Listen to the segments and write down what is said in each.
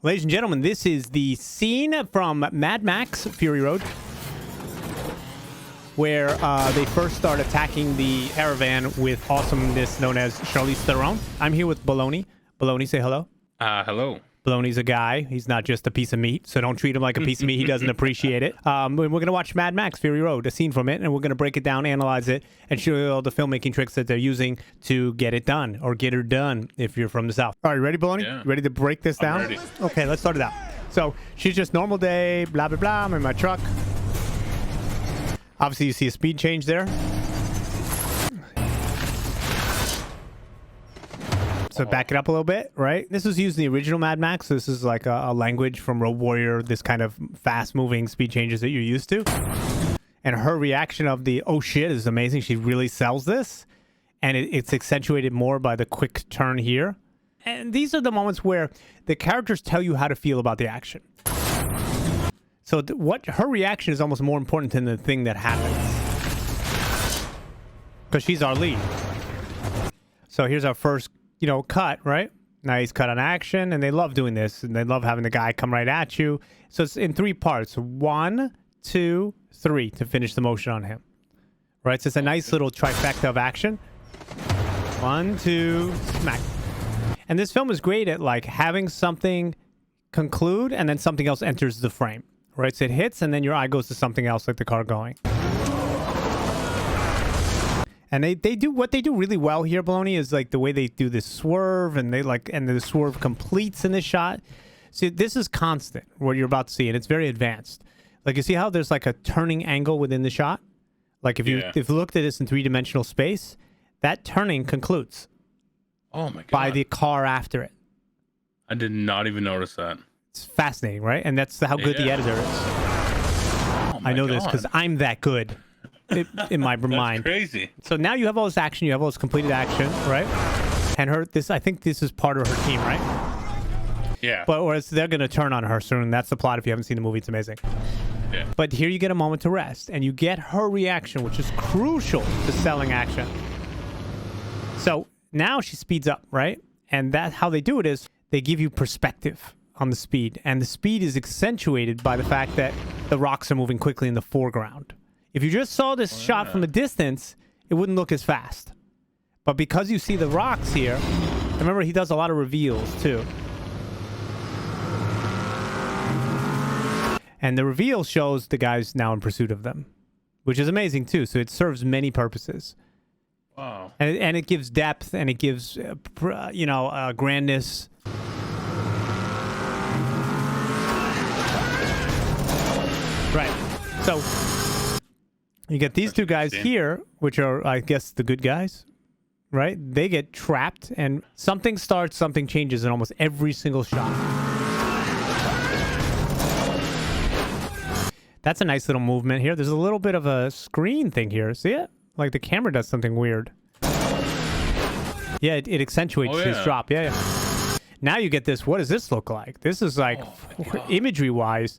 Ladies and gentlemen, this is the scene from Mad Max Fury Road where they first start attacking the caravan with awesomeness known as Charlize Theron. I'm here with Baloney. Baloney, say hello. Hello. Baloney's a guy. He's not just a piece of meat, so don't treat him like a piece of meat. He doesn't appreciate it. We're going to watch Mad Max Fury Road, a scene from it, and we're going to break it down, analyze it, and show you all the filmmaking tricks that they're using to get it done, or get her done if you're from the South. All right, you ready, Baloney? Yeah. Ready to break this down? I'm ready. Okay, let's start it out. So she's just normal day, blah, blah, blah. I'm in my truck. Obviously, you see a speed change there. So back it up a little bit, right? This was used in the original Mad Max. So this is like a language from Road Warrior, this kind of fast-moving speed changes that you're used to. And her reaction of the, oh shit, is amazing. She really sells this. And it's accentuated more by the quick turn here. And these are the moments where the characters tell you how to feel about the action. So what her reaction is almost more important than the thing that happens. Because she's our lead. So here's our first cut, right? Now he's cut on action, and they love doing this, and they love having the guy come right at you. So it's in 3 parts. 1, 2, 3 to finish the motion on him. Right? So it's a nice little trifecta of action. 1, 2, smack. And this film is great at like having something conclude, and then something else enters the frame. Right? So it hits, and then your eye goes to something else, like the car going. And they do what they do really well here, Baloney, is like the way they do this swerve, and the swerve completes in this shot. See, this is constant, what you're about to see, and it's very advanced. Like, you see how there's like a turning angle within the shot? Like if you looked at this in 3-dimensional space, that turning concludes. Oh my god. By the car after it. I did not even notice that. It's fascinating, right? And that's how good the editor is. Oh my I know god. this because I'm that good. In my mind. That's crazy. So now you have all this action, you have all this completed action, right? And I think this is part of her team, right? Yeah. But whereas they're gonna turn on her soon. That's the plot. If you haven't seen the movie, it's amazing. Yeah. But here you get a moment to rest, and you get her reaction, which is crucial to selling action. So now she speeds up, right? And that's how they do it is they give you perspective on the speed, and the speed is accentuated by the fact that the rocks are moving quickly in the foreground. If you just saw this shot from a distance, it wouldn't look as fast. But because you see the rocks here, remember he does a lot of reveals too. And the reveal shows the guy's now in pursuit of them, which is amazing too. So it serves many purposes. Wow. And it gives depth, and it gives, grandness. Right. So you get these two guys here, which are, I guess, the good guys, right? They get trapped, and something starts, something changes in almost every single shot. That's a nice little movement here. There's a little bit of a screen thing here. See it? Like the camera does something weird. Yeah, it accentuates his drop. Yeah. Now you get this. What does this look like? This is like, imagery-wise,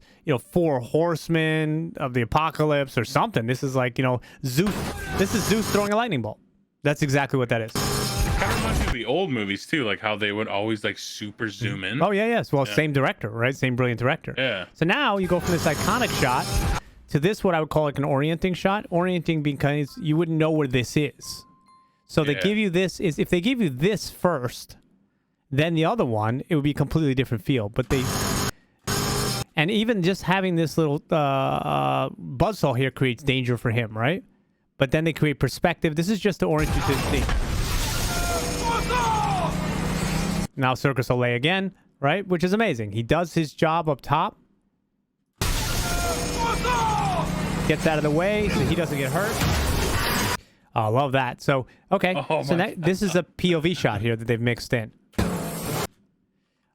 4 horsemen of the apocalypse or something. This is like, Zeus. This is Zeus throwing a lightning bolt. That's exactly what that is. Kind of reminds me of the old movies too, like how they would always like super zoom in. Oh yeah. Well, same director, right? Same brilliant director. Yeah. So now you go from this iconic shot to this, what I would call like an orienting shot. Orienting because you wouldn't know where this is. So they give you this. If they give you this first, then the other one, it would be a completely different feel. But and even just having this little buzzsaw here creates danger for him, right? But then they create perspective. This is just to orient you to the thing. Now Circus Olay again, right? Which is amazing. He does his job up top. Gets out of the way so he doesn't get hurt. I love that. So, okay. This is a POV shot here that they've mixed in.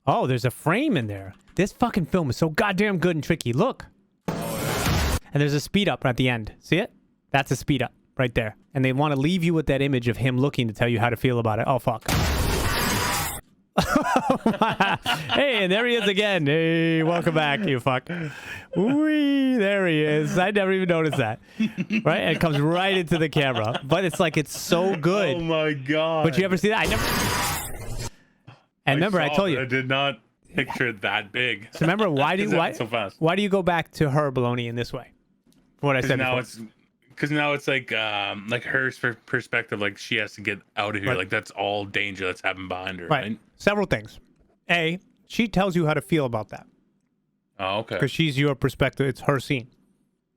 Oh, there's a frame in there. This fucking film is so goddamn good and tricky. Look. And there's a speed up at the end. See it? That's a speed up right there. And they want to leave you with that image of him looking to tell you how to feel about it. Oh, fuck. Hey, and there he is again. Hey, welcome back, you fuck. Whee, there he is. I never even noticed that. Right? And it comes right into the camera. But it's like, it's so good. Oh my god. But you ever see that? I never. And remember, I told you. I did not. picture that big. So remember, why do so fast? why do you go back to her baloney in this way? For what I said Now before. because now it's like her perspective, like she has to get out of here. Right. Like that's all danger that's happening behind her, Right. right? Several things. A, she tells you how to feel about that Oh, okay. because she's your perspective. It's her scene.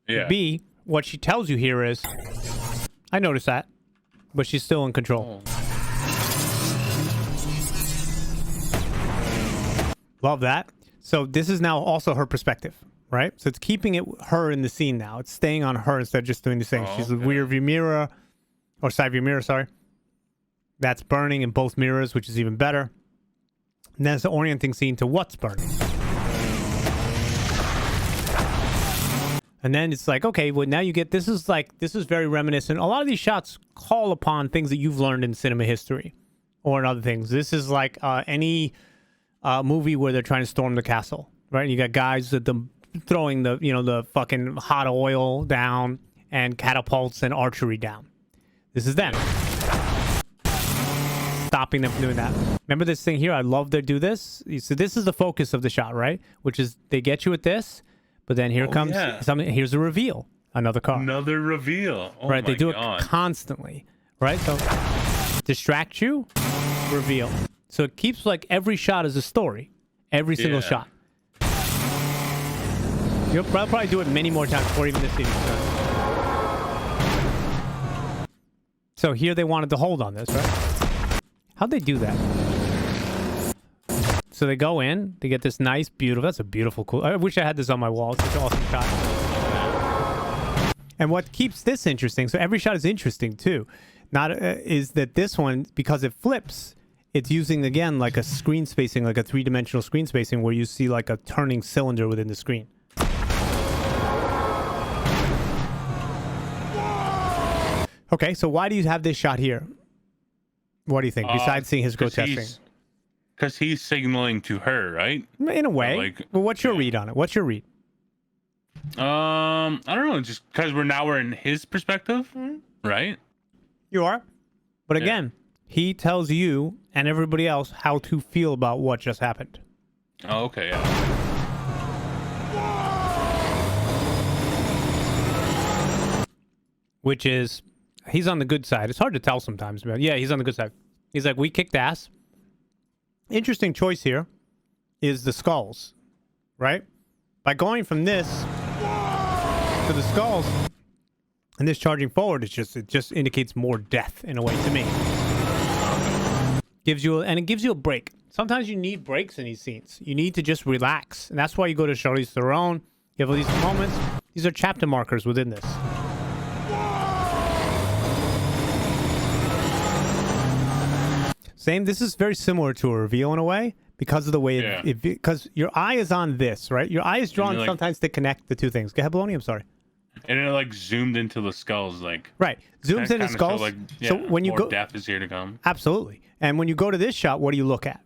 Yeah. B, what she tells you here is, I noticed that, but she's still in control. Oh. Love that. So this is now also her perspective, right? So it's keeping it her in the scene now. It's staying on her instead of just doing the thing. Oh, She's the okay. rear view mirror, or side view mirror, sorry. That's burning in both mirrors, which is even better. And then it's the orienting scene to what's burning. And then it's like, okay, well, now you get, this is very reminiscent. A lot of these shots call upon things that you've learned in cinema history or in other things. This is like any movie where they're trying to storm the castle, right? You got guys with them throwing the fucking hot oil down and catapults and archery down. This is them. Stopping them from doing that. Remember this thing here? I love they do this. So this is the focus of the shot, right? Which is they get you with this, but then here comes something. Here's a reveal. Another car. Another reveal. Oh Right? my They do God. it constantly, right? So distract you, reveal. So it keeps like every shot is a story. Every single shot. You'll probably do it many more times before even this scene is done. So here they wanted to hold on this, right? How'd they do that? So they go in, they get this nice, beautiful, that's a beautiful, cool, I wish I had this on my wall. It's such an awesome shot. And what keeps this interesting, so every shot is interesting too, is that this one, because it flips, it's using, again, like a screen spacing, like a three-dimensional screen spacing where you see like a turning cylinder within the screen. Okay, so why do you have this shot here? What do you think, besides seeing his grotesque? Because he's signaling to her, right? In a way. Like, well, what's your read on it? What's your read? I don't know. Just because we're in his perspective, right? You are. But again, he tells you and everybody else how to feel about what just happened. Oh, okay. Yeah. Which is, he's on the good side. It's hard to tell sometimes, but yeah, he's on the good side. He's like, we kicked ass. Interesting choice here is the skulls, right? By going from this to the skulls and this charging forward, it just indicates more death in a way to me. Gives you it gives you a break. Sometimes you need breaks in these scenes. You need to just relax, and that's why you go to Charlize Theron. You have all these moments. These are chapter markers within this. Same. This is very similar to a reveal in a way because of the way because your eye is on this, right? Your eye is drawn sometimes to connect the two things. Go ahead, Baloney. I'm sorry. And it like zoomed into the skulls, like right. Zooms into skulls. So when you go, death is here to come. Absolutely. And when you go to this shot, what do you look at?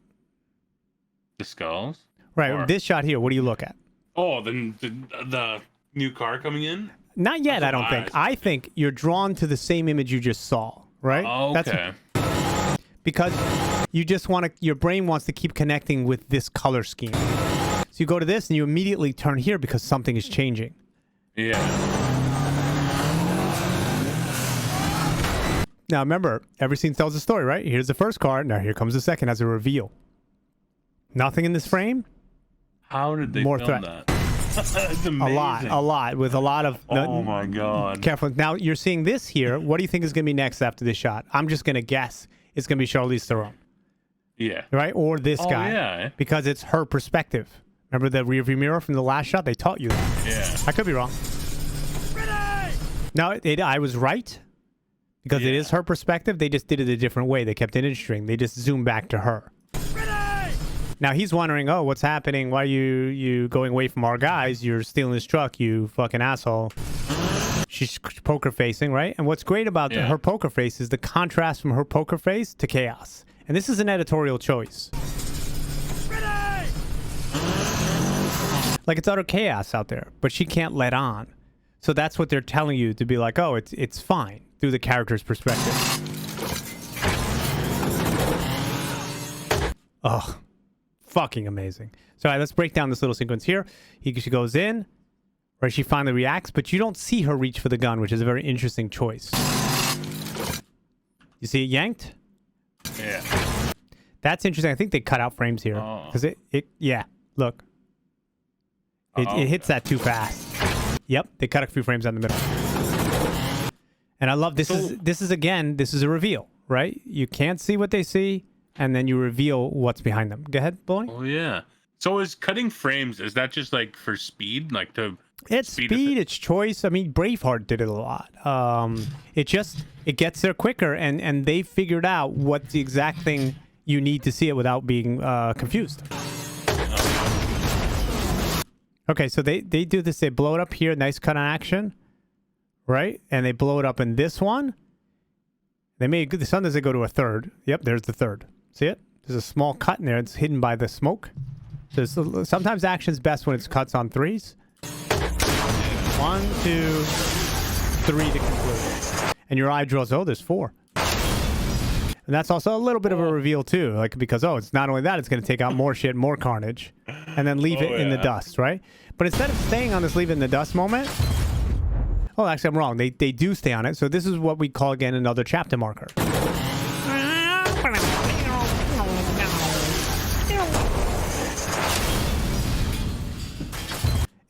The skulls. Right. Or... This shot here. What do you look at? Oh, the new car coming in. Not yet. I don't think. I think you're drawn to the same image you just saw. Right. Oh, okay. Because you just want to, your brain wants to keep connecting with this color scheme. So you go to this and you immediately turn here because something is changing. Yeah. Now remember, every scene tells a story, right? Here's the first card. Now here comes the second as a reveal. Nothing in this frame. How did they film that? It's amazing. A lot with a lot of. Oh my God. Careful. Now you're seeing this here. What do you think is going to be next after this shot? I'm just going to guess. It's going to be Charlize Theron. Yeah. Right? Or this guy. Yeah. Because it's her perspective. Remember the rearview mirror from the last shot? They taught you that. Yeah. I could be wrong. No, I was right. Because it is her perspective. They just did it a different way. They kept it interesting. They just zoomed back to her. Now he's wondering, oh, what's happening? Why are you going away from our guys? You're stealing his truck, you fucking asshole. She's poker facing, right? And what's great about her poker face is the contrast from her poker face to chaos. And this is an editorial choice. Like it's utter chaos out there, but she can't let on. So that's what they're telling you to be like, oh, it's fine through the character's perspective. Oh, fucking amazing. So all right, let's break down this little sequence here. She goes in, right? She finally reacts, but you don't see her reach for the gun, which is a very interesting choice. You see it yanked? Yeah. That's interesting. I think they cut out frames here because yeah. Look, it hits that too fast. Yep, they cut a few frames down the middle. And I love this. This is a reveal, right? You can't see what they see, and then you reveal what's behind them. Go ahead, Bologna. Oh yeah. So is cutting frames, is that just like for speed, like to? It's speed. It's choice. I mean, Braveheart did it a lot. It gets there quicker, and they figured out what's the exact thing you need to see it without being confused. Okay, so they do this. They blow it up here. Nice cut on action, right? And they blow it up in this one. Sometimes they go to a third. Yep, there's the third. See it? There's a small cut in there. It's hidden by the smoke. So sometimes action's best when it's cuts on threes. 1, 2, 3 to conclude. And your eye draws, there's 4. And that's also a little bit of a reveal too, like because it's not only that, it's going to take out more shit, more carnage, and then leave it in the dust, right? But instead of staying on this leave it in the dust moment, actually I'm wrong. They do stay on it. So this is what we call again another chapter marker.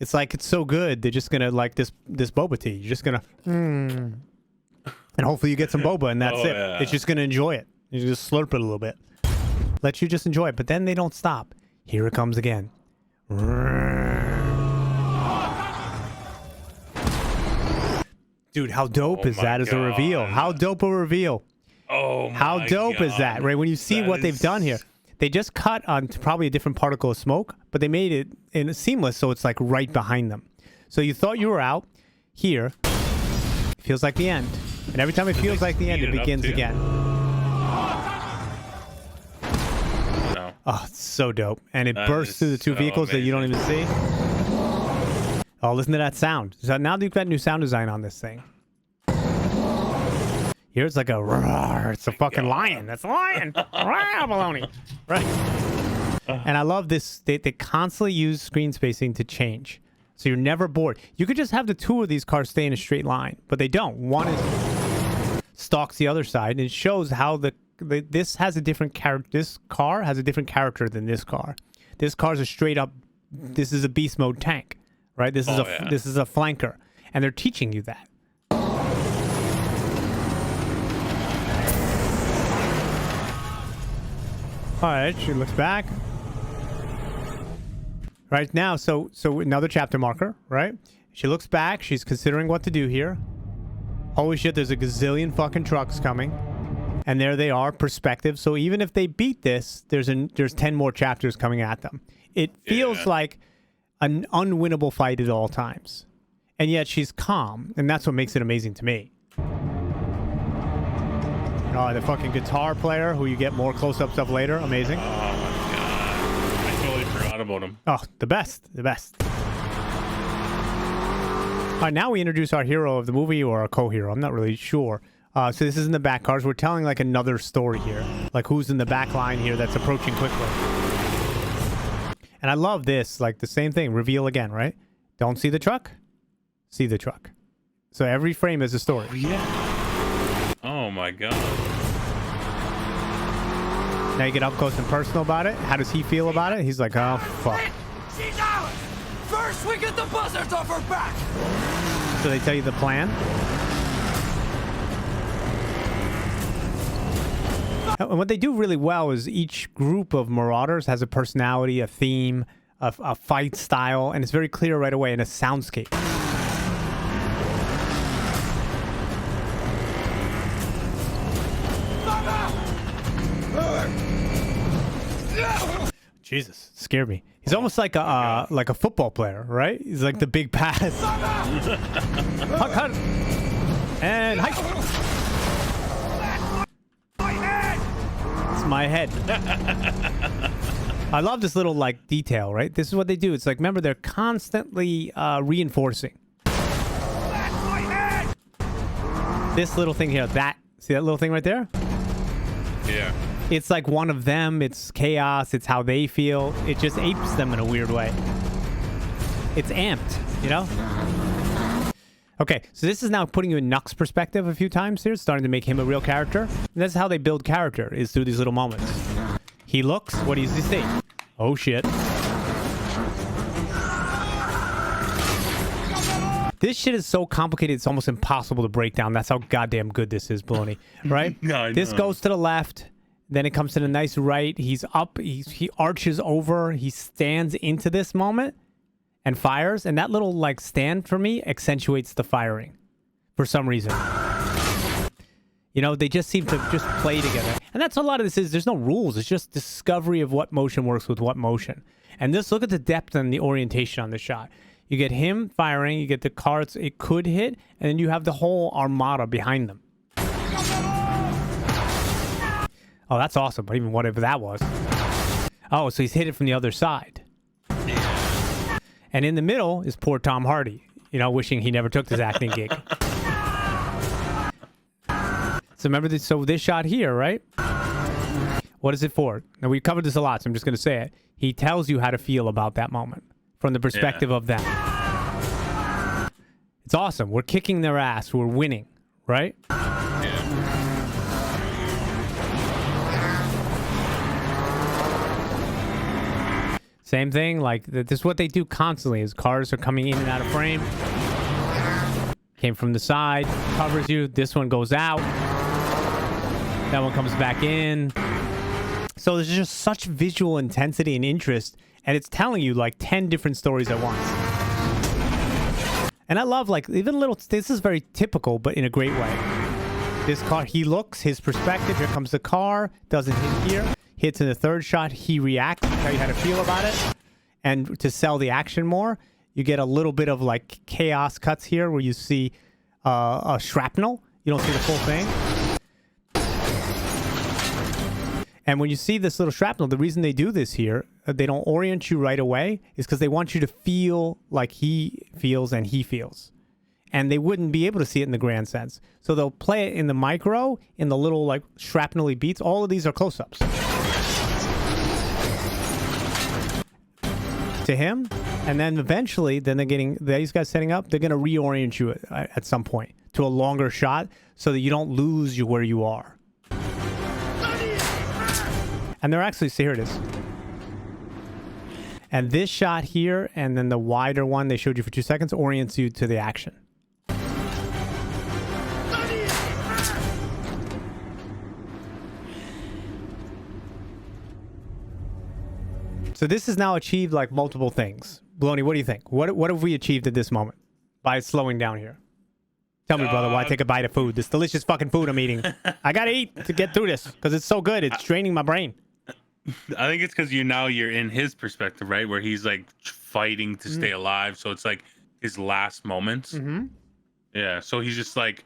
It's like it's so good they're just gonna like this boba tea. You're just gonna and hopefully you get some boba and that's it. Yeah. It's just gonna enjoy it. You just slurp it a little bit. Let you just enjoy it, but then they don't stop. Here it comes again. Dude, how dope is that as a reveal? How dope a reveal? Oh my How dope is that, right? When you see what they've done here. They just cut on probably a different particle of smoke, but they made it in seamless, so it's like right behind them. So you thought you were out. Here, it feels like the end. And every time it feels like the end, it begins again. No. Oh, it's so dope. And it bursts through the two vehicles that you don't even see. Oh, listen to that sound. So now you've got new sound design on this thing. Here it's like a roar. It's a fucking lion. That's a lion. Roar, baloney. Right. And I love this. They constantly use screen spacing to change. So you're never bored. You could just have the two of these cars stay in a straight line, but they don't. One stalks the other side, and it shows how this has a different character. This car has a different character than this car. This car's a straight up. This is a beast mode tank, right? This is a flanker, and they're teaching you that. All right, she looks back. Right now, so another chapter marker, right? She looks back. She's considering what to do here. Holy shit, there's a gazillion fucking trucks coming. And there they are, perspective. So even if they beat this, there's 10 more chapters coming at them. It feels like an unwinnable fight at all times. And yet she's calm, and that's what makes it amazing to me. Oh, the fucking guitar player who you get more close-ups of later. Amazing. Oh, my God. I totally forgot about him. Oh, the best. The best. All right, now we introduce our hero of the movie, or our co-hero. I'm not really sure. So this is in the back cars. We're telling like another story here. Like who's in the back line here that's approaching quickly. And I love this. Like the same thing. Reveal again, right? Don't see the truck. See the truck. So every frame is a story. Oh, yeah. Oh my God. Now you get up close and personal about it. How does he feel about it? He's like, oh, fuck. She's ours! First, we get the buzzards off her back! So they tell you the plan. And what they do really well is each group of marauders has a personality, a theme, a fight style, and it's very clear right away in a soundscape. Jesus, scared me. He's almost like a football player, right? He's like the big pass. Huck, huck. And hike. It's my head. I love this little like detail, right? This is what they do. It's like, remember, they're constantly reinforcing. This little thing here, see that little thing right there? Yeah. It's like one of them. It's chaos. It's how they feel. It just apes them in a weird way. It's amped, you know? Okay, so this is now putting you in Nuck's perspective a few times here, starting to make him a real character. And that's how they build character, is through these little moments. He looks, what does he see? Oh shit. This shit is so complicated, it's almost impossible to break down. That's how goddamn good this is, Baloney. Right? No, this goes to the left, then it comes to the nice right. He's up, he arches over, he stands into this moment and fires. And that little, like, stand for me accentuates the firing for some reason. You know, they just seem to just play together. And that's what a lot of this is. There's no rules. It's just discovery of what motion works with what motion. And this, look at the depth and the orientation on the shot. You get him firing, you get the cars it could hit, and then you have the whole armada behind them. Oh, that's awesome. Even whatever that was. Oh, so he's hit it from the other side. And in the middle is poor Tom Hardy, you know, wishing he never took this acting gig. So remember this, so this shot here, right? What is it for? Now, we've covered this a lot, so I'm just going to say it. He tells you how to feel about that moment from the perspective of them. It's awesome. We're kicking their ass. We're winning, right? Same thing, like this is what they do constantly as cars are coming in and out of frame. Came from the side, covers you. This one goes out. That one comes back in. So there's just such visual intensity and interest, and it's telling you like 10 different stories at once. And I love, like, even little, this is very typical, but in a great way. This car, he looks, his perspective, here comes the car, doesn't hit here. Hits in the third shot, he reacts, tell you how to feel about it. And to sell the action more, you get a little bit of like chaos cuts here where you see a shrapnel. You don't see the full thing. And when you see this little shrapnel, the reason they do this here, they don't orient you right away, is because they want you to feel like he feels and he feels. And they wouldn't be able to see it in the grand sense. So they'll play it in the micro, in the little like shrapnel-y beats. All of these are close-ups. To him, and then eventually, then they're getting, these guys setting up, they're going to reorient you at some point to a longer shot so that you don't lose you where you are. And they're actually, see, here it is. And this shot here, and then the wider one they showed you for 2 seconds, orients you to the action. So this has now achieved like multiple things. Baloney, what do you think? What have we achieved at this moment by slowing down here? Tell me, brother, why take a bite of food? This delicious fucking food I'm eating. I gotta eat to get through this because it's so good. It's draining my brain. I think it's because you're in his perspective, right? Where he's like fighting to stay alive. So it's like his last moments. Mm-hmm. Yeah. So he's just like,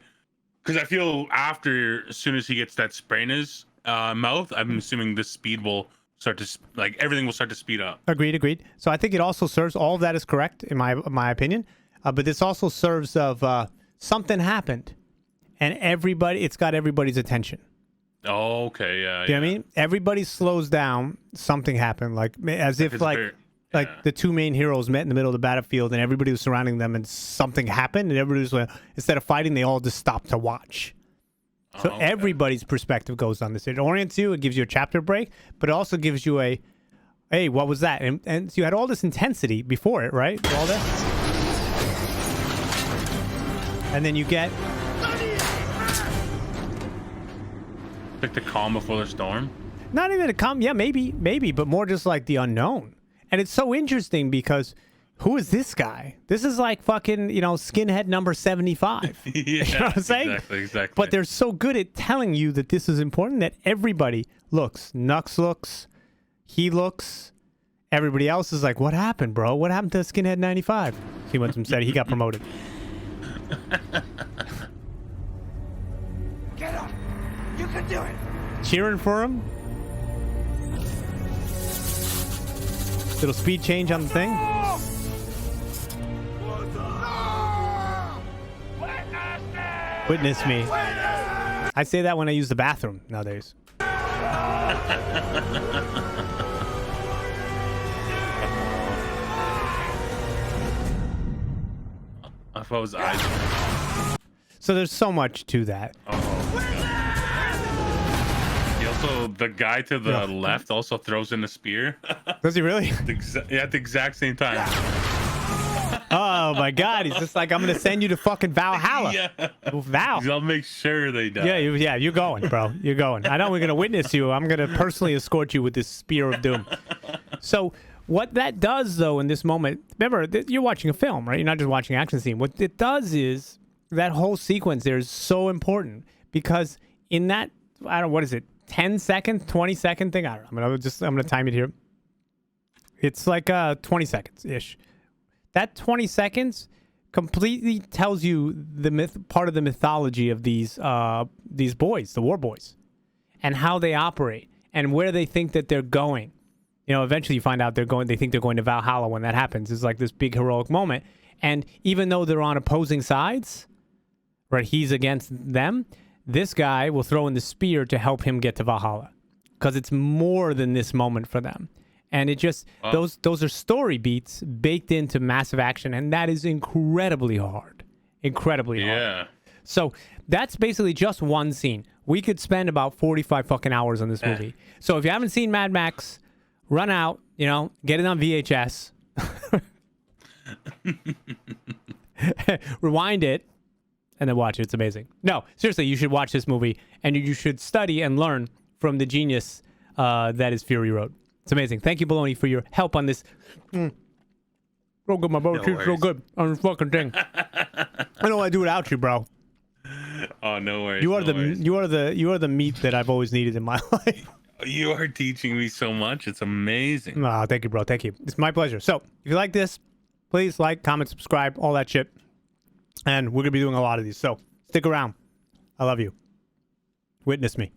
because I feel after, as soon as he gets that spray in his mouth, I'm assuming the speed will start to, like, everything will start to speed up. Agreed. So I think it also serves, all of that is correct in my opinion. But this also serves of something happened and it's got everybody's attention. Oh, okay, yeah. You know what I mean? Everybody slows down. Something happened, like as if like the two main heroes met in the middle of the battlefield, and everybody was surrounding them, and something happened, and everybody was like, instead of fighting, they all just stopped to watch. So everybody's perspective goes on this. It orients you. It gives you a chapter break, but it also gives you a, hey, what was that? And so you had all this intensity before it, right? All this, and then you get. Like the calm before the storm? Not even a calm, yeah, maybe, but more just like the unknown. And it's so interesting because who is this guy? This is like fucking, skinhead number 75. Yeah, you know what I'm saying? Exactly. But they're so good at telling you that this is important that everybody looks. Nux looks, he looks, everybody else is like, what happened, bro? What happened to Skinhead 95? He went and said he got promoted. Get up! You can do it! Cheering for him. Little speed change on the thing. Witness me. I say that when I use the bathroom nowadays. I thought it was eyes. So there's so much to that. He also, the guy to the left also throws in a spear. Does he really? At the exact same time. Oh my God! He's just like, I'm gonna send you to fucking Valhalla. Yeah. Val. I'll make sure they die. Yeah, you're going, bro. You're going. I know we're gonna witness you. I'm gonna personally escort you with this spear of doom. So what that does, though, in this moment, remember, you're watching a film, right? You're not just watching an action scene. What it does is that whole sequence there is so important because in that, I don't know, what is it, 10-second, 20-second thing? I don't know. I'm gonna time it here. It's like 20 seconds ish. That 20 seconds completely tells you the part of the mythology of these boys, the war boys, and how they operate and where they think that they're going. You know, eventually you find out they think they're going to Valhalla when that happens. It's like this big heroic moment. And even though they're on opposing sides, right, he's against them, this guy will throw in the spear to help him get to Valhalla because it's more than this moment for them. And it just, those are story beats baked into massive action. And that is incredibly hard. Incredibly hard. Yeah. So that's basically just one scene. We could spend about 45 fucking hours on this movie. So if you haven't seen Mad Max, run out, get it on VHS. Rewind it. And then watch it. It's amazing. No, seriously, you should watch this movie. And you should study and learn from the genius that is Fury Road. It's amazing. Thank you, Baloney, for your help on this. So good, my bro. No so good on this fucking thing. I don't want to do without you, bro. Oh, no worries. You are the meat that I've always needed in my life. You are teaching me so much. It's amazing. Oh, thank you, bro. Thank you. It's my pleasure. So if you like this, please like, comment, subscribe, all that shit. And we're going to be doing a lot of these. So stick around. I love you. Witness me.